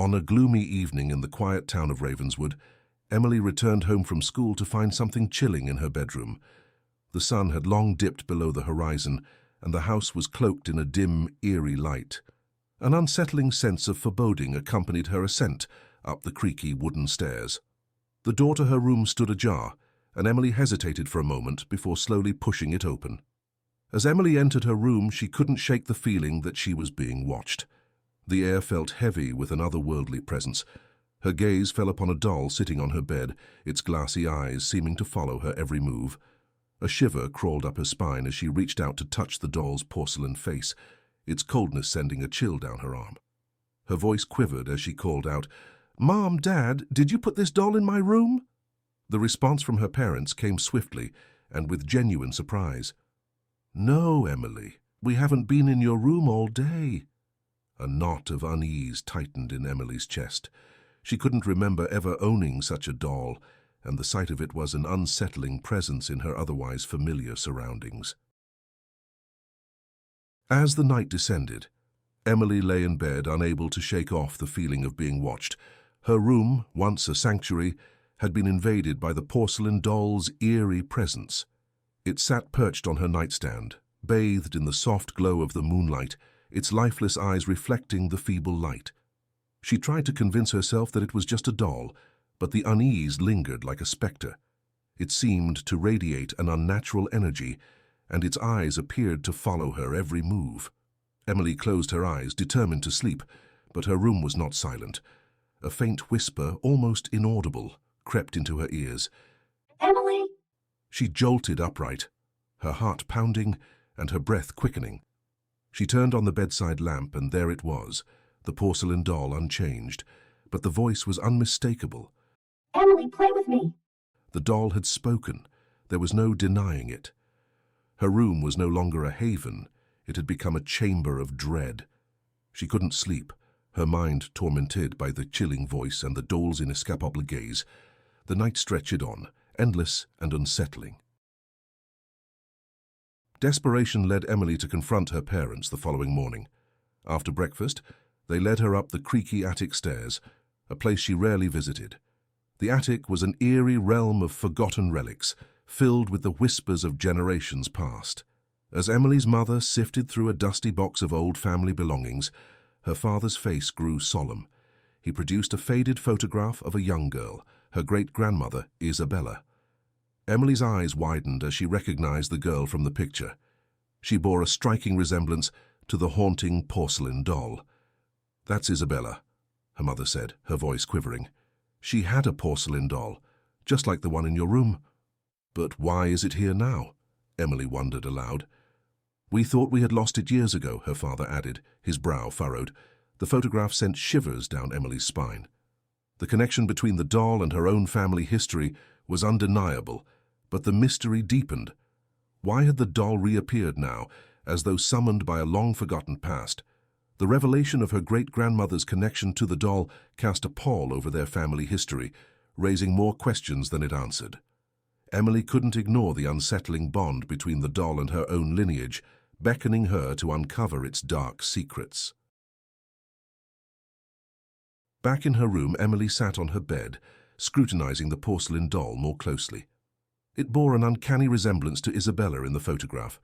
On a gloomy evening in the quiet town of Ravenswood, Emily returned home from school to find something chilling in her bedroom. The sun had long dipped below the horizon, and the house was cloaked in a dim, eerie light. An unsettling sense of foreboding accompanied her ascent up the creaky wooden stairs. The door to her room stood ajar, and Emily hesitated for a moment before slowly pushing it open. As Emily entered her room, she couldn't shake the feeling that she was being watched. The air felt heavy with an otherworldly presence. Her gaze fell upon a doll sitting on her bed, its glassy eyes seeming to follow her every move. A shiver crawled up her spine as she reached out to touch the doll's porcelain face, its coldness sending a chill down her arm. Her voice quivered as she called out, "Mom, Dad, did you put this doll in my room?" The response from her parents came swiftly and with genuine surprise. "No, Emily, we haven't been in your room all day." A knot of unease tightened in Emily's chest. She couldn't remember ever owning such a doll, and the sight of it was an unsettling presence in her otherwise familiar surroundings. As the night descended, Emily lay in bed, unable to shake off the feeling of being watched. Her room, once a sanctuary, had been invaded by the porcelain doll's eerie presence. It sat perched on her nightstand, bathed in the soft glow of the moonlight, its lifeless eyes reflecting the feeble light. She tried to convince herself that it was just a doll, but the unease lingered like a spectre. It seemed to radiate an unnatural energy, and its eyes appeared to follow her every move. Emily closed her eyes, determined to sleep, but her room was not silent. A faint whisper, almost inaudible, crept into her ears. "Emily!" She jolted upright, her heart pounding and her breath quickening. She turned on the bedside lamp, and there it was, the porcelain doll unchanged, but the voice was unmistakable. "Emily, play with me." The doll had spoken. There was no denying it. Her room was no longer a haven. It had become a chamber of dread. She couldn't sleep, her mind tormented by the chilling voice and the doll's inescapable gaze. The night stretched on, endless and unsettling. Desperation led Emily to confront her parents the following morning. After breakfast, they led her up the creaky attic stairs, a place she rarely visited. The attic was an eerie realm of forgotten relics, filled with the whispers of generations past. As Emily's mother sifted through a dusty box of old family belongings, her father's face grew solemn. He produced a faded photograph of a young girl, her great-grandmother, Isabella. Emily's eyes widened as she recognized the girl from the picture. She bore a striking resemblance to the haunting porcelain doll. "That's Isabella," her mother said, her voice quivering. "She had a porcelain doll, just like the one in your room." "But why is it here now?" Emily wondered aloud. "We thought we had lost it years ago," her father added, his brow furrowed. The photograph sent shivers down Emily's spine. The connection between the doll and her own family history was undeniable, but the mystery deepened. Why had the doll reappeared now, as though summoned by a long-forgotten past? The revelation of her great-grandmother's connection to the doll cast a pall over their family history, raising more questions than it answered. Emily couldn't ignore the unsettling bond between the doll and her own lineage, beckoning her to uncover its dark secrets. Back in her room, Emily sat on her bed, scrutinizing the porcelain doll more closely. It bore an uncanny resemblance to Isabella in the photograph.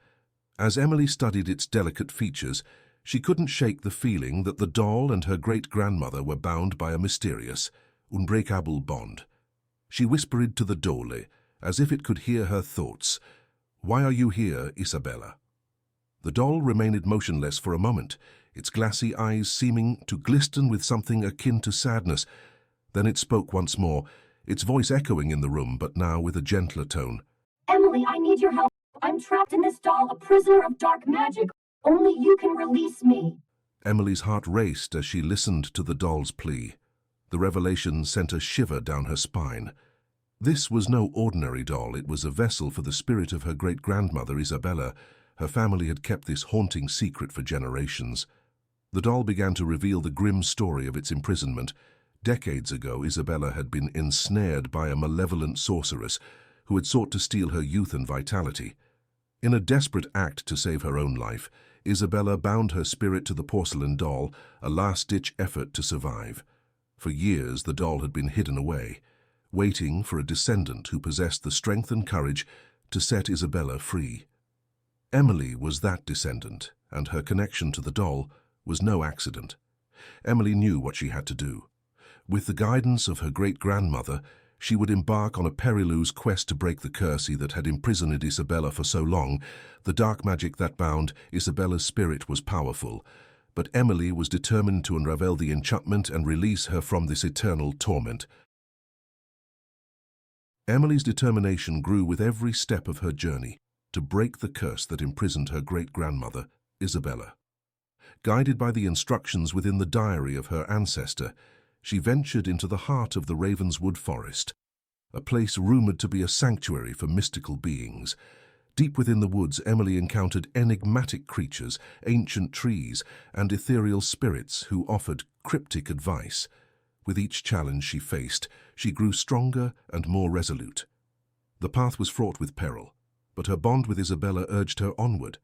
As Emily studied its delicate features, she couldn't shake the feeling that the doll and her great-grandmother were bound by a mysterious, unbreakable bond. She whispered to the doll, as if it could hear her thoughts. "Why are you here, Isabella?" The doll remained motionless for a moment, its glassy eyes seeming to glisten with something akin to sadness. Then it spoke once more, its voice echoing in the room, but now with a gentler tone. "Emily, I need your help. I'm trapped in this doll, a prisoner of dark magic. Only you can release me." Emily's heart raced as she listened to the doll's plea. The revelation sent a shiver down her spine. This was no ordinary doll. It was a vessel for the spirit of her great-grandmother, Isabella. Her family had kept this haunting secret for generations. The doll began to reveal the grim story of its imprisonment. Decades ago, Isabella had been ensnared by a malevolent sorceress who had sought to steal her youth and vitality. In a desperate act to save her own life, Isabella bound her spirit to the porcelain doll, a last-ditch effort to survive. For years the doll had been hidden away, waiting for a descendant who possessed the strength and courage to set Isabella free. Emily was that descendant, and her connection to the doll was no accident. Emily knew what she had to do. With the guidance of her great-grandmother, she would embark on a perilous quest to break the curse that had imprisoned Isabella for so long. The dark magic that bound Isabella's spirit was powerful, but Emily was determined to unravel the enchantment and release her from this eternal torment. Emily's determination grew with every step of her journey to break the curse that imprisoned her great-grandmother, Isabella. Guided by the instructions within the diary of her ancestor, she ventured into the heart of the Ravenswood forest, a place rumored to be a sanctuary for mystical beings. Deep within the woods, Emily encountered enigmatic creatures, ancient trees, and ethereal spirits who offered cryptic advice. With each challenge she faced, she grew stronger and more resolute. The path was fraught with peril, but her bond with Isabella urged her onward.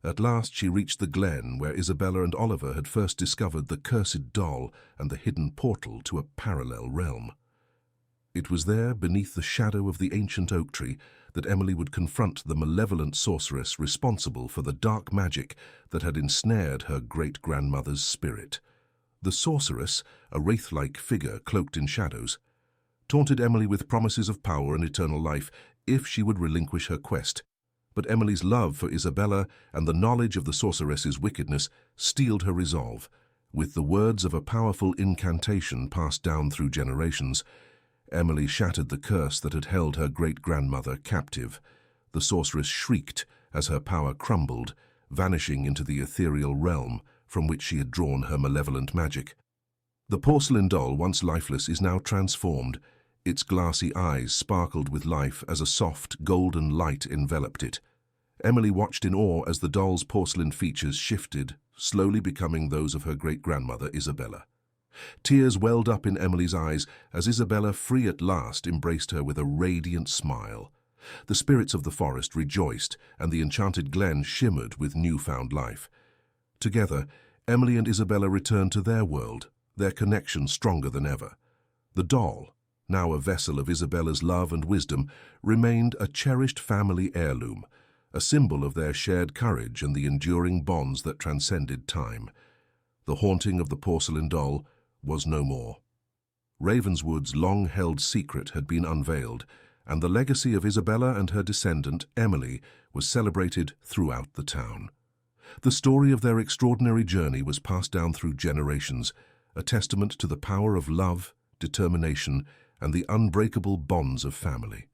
At last she reached the glen where Isabella and Oliver had first discovered the cursed doll and the hidden portal to a parallel realm. It was there, beneath the shadow of the ancient oak tree, that Emily would confront the malevolent sorceress responsible for the dark magic that had ensnared her great-grandmother's spirit. The sorceress, a wraith-like figure cloaked in shadows, taunted Emily with promises of power and eternal life if she would relinquish her quest. But Emily's love for Isabella and the knowledge of the sorceress's wickedness steeled her resolve. With the words of a powerful incantation passed down through generations, Emily shattered the curse that had held her great-grandmother captive. The sorceress shrieked as her power crumbled, vanishing into the ethereal realm from which she had drawn her malevolent magic. The porcelain doll, once lifeless, is now transformed. Its glassy eyes sparkled with life as a soft, golden light enveloped it. Emily watched in awe as the doll's porcelain features shifted, slowly becoming those of her great-grandmother, Isabella. Tears welled up in Emily's eyes as Isabella, free at last, embraced her with a radiant smile. The spirits of the forest rejoiced, and the enchanted glen shimmered with newfound life. Together, Emily and Isabella returned to their world, their connection stronger than ever. The doll, now a vessel of Isabella's love and wisdom, remained a cherished family heirloom, a symbol of their shared courage and the enduring bonds that transcended time. The haunting of the porcelain doll was no more. Ravenswood's long-held secret had been unveiled, and the legacy of Isabella and her descendant, Emily, was celebrated throughout the town. The story of their extraordinary journey was passed down through generations, a testament to the power of love, determination, and the unbreakable bonds of family.